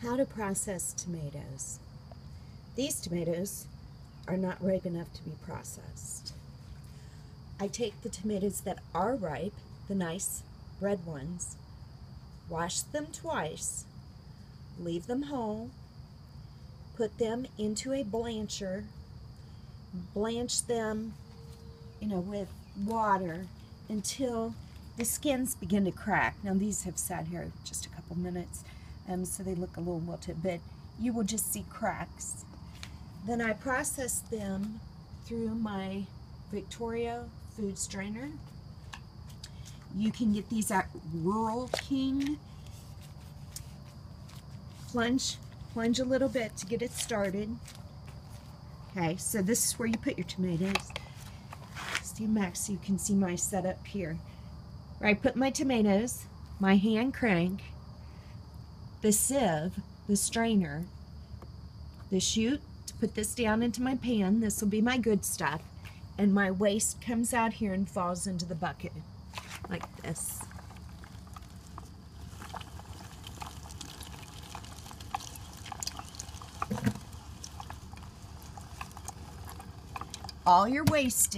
How to process tomatoes. These tomatoes are not ripe enough to be processed. I take the tomatoes that are ripe, the nice red ones, wash them twice, leave them whole, put them into a blancher, blanch them, with water until the skins begin to crack. Now these have sat here just a couple minutes, so they look a little wilted, but you will just see cracks. Then I process them through my Victoria food strainer. You can get these at Rural King. Plunge a little bit to get it started. Okay, so this is where you put your tomatoes. Stand back so you can see my setup here. Where I put my tomatoes, my hand crank, the sieve, the strainer, the chute to put this down into my pan. This will be my good stuff. And my waste comes out here and falls into the bucket like this. All your waste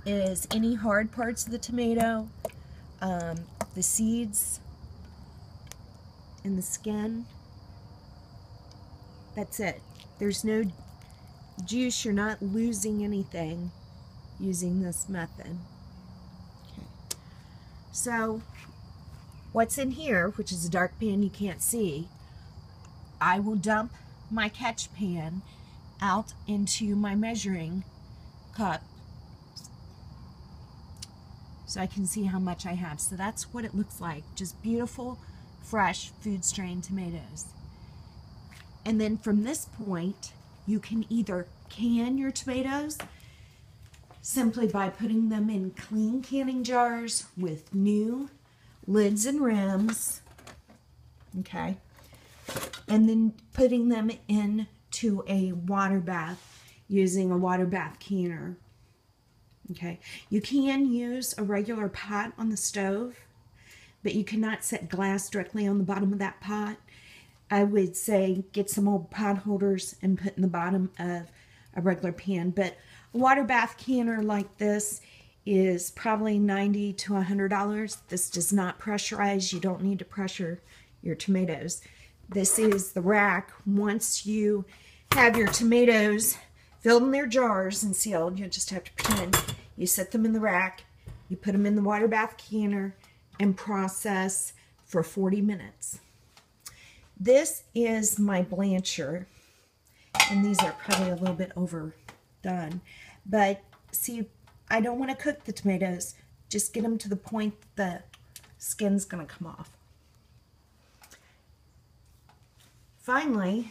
is any hard parts of the tomato, the seeds, and the skin. That's it. There's no juice. You're not losing anything using this method. Okay. So what's in here, which is a dark pan you can't see, I will dump my catch pan out into my measuring cup so I can see how much I have. So that's what it looks like. Just beautiful, fresh, food strain tomatoes. And then from this point, you can either can your tomatoes simply by putting them in clean canning jars with new lids and rims, okay, and then putting them into a water bath using a water bath canner. Okay, you can use a regular pot on the stove, but you cannot set glass directly on the bottom of that pot. I would say get some old pot holders and put in the bottom of a regular pan. But a water bath canner like this is probably $90 to $100. This does not pressurize. You don't need to pressure your tomatoes. This is the rack. Once you have your tomatoes filled in their jars and sealed, you just have to pin. You set them in the rack, you put them in the water bath canner, and process for 40 minutes. This is my blancher, and these are probably a little bit overdone. But see, I don't want to cook the tomatoes. Just get them to the point the skin's going to come off. Finally,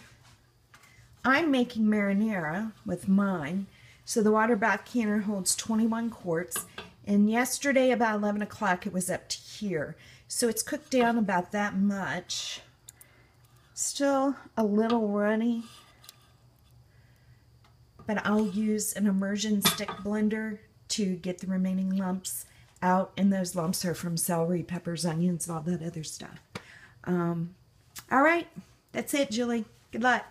I'm making marinara with mine. So the water bath canner holds 21 quarts. And yesterday about 11 o'clock it was up to here. So it's cooked down about that much. Still a little runny, but I'll use an immersion stick blender to get the remaining lumps out, and those lumps are from celery, peppers, onions, all that other stuff. All right, that's it, Julie. Good luck.